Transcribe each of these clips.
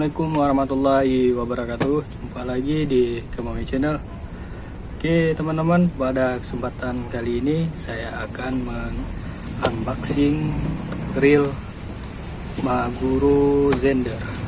Assalamualaikum warahmatullahi wabarakatuh. Jumpa lagi di Kemami Channel. Oke teman-teman, pada kesempatan kali ini saya akan unboxing reel Maguro Zender.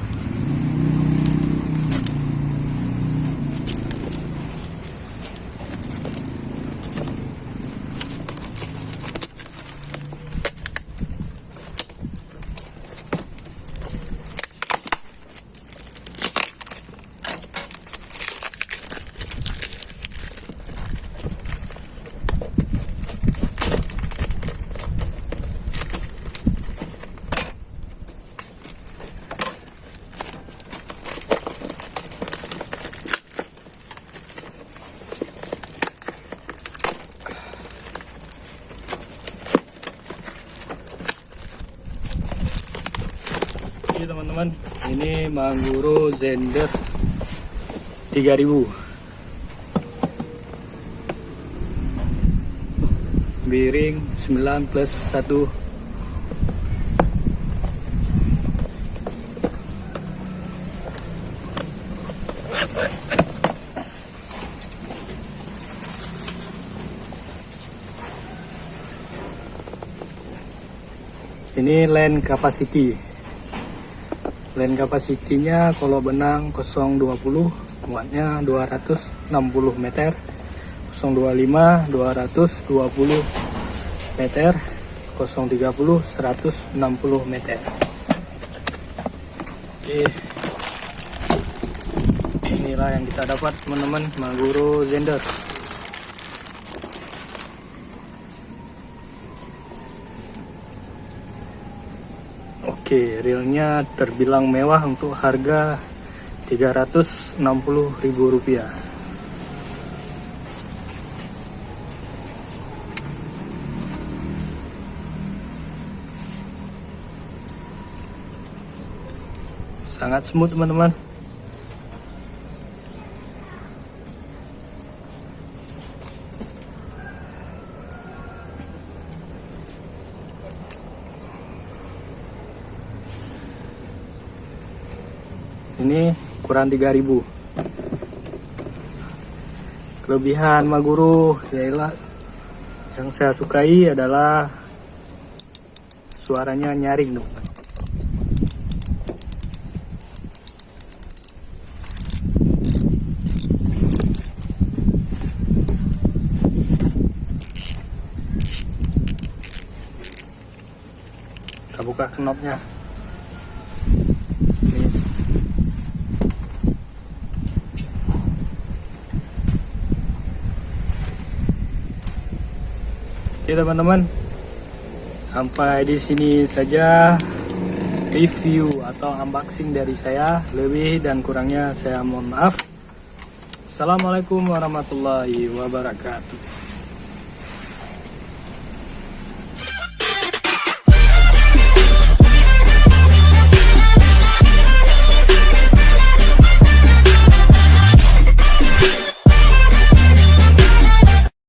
Oke teman-teman, ini Maguro Zender 3000 miring 9+1. Ini land capacity. Land kapasitinya kalau benang 020, muatnya 260 meter, 025 220 meter, 030 160 meter. Oke, inilah yang kita dapat teman-teman, Maguro Zender. Oke, reelnya terbilang mewah untuk harga Rp360.000. Sangat smooth teman-teman. Ini ukuran 3000. Kelebihan Maguro yaitu yang saya sukai adalah suaranya nyaring teman-teman. Kita buka knopnya. Oke teman-teman, sampai di sini saja review atau unboxing dari saya. Lebih dan kurangnya saya mohon maaf. Assalamualaikum warahmatullahi wabarakatuh.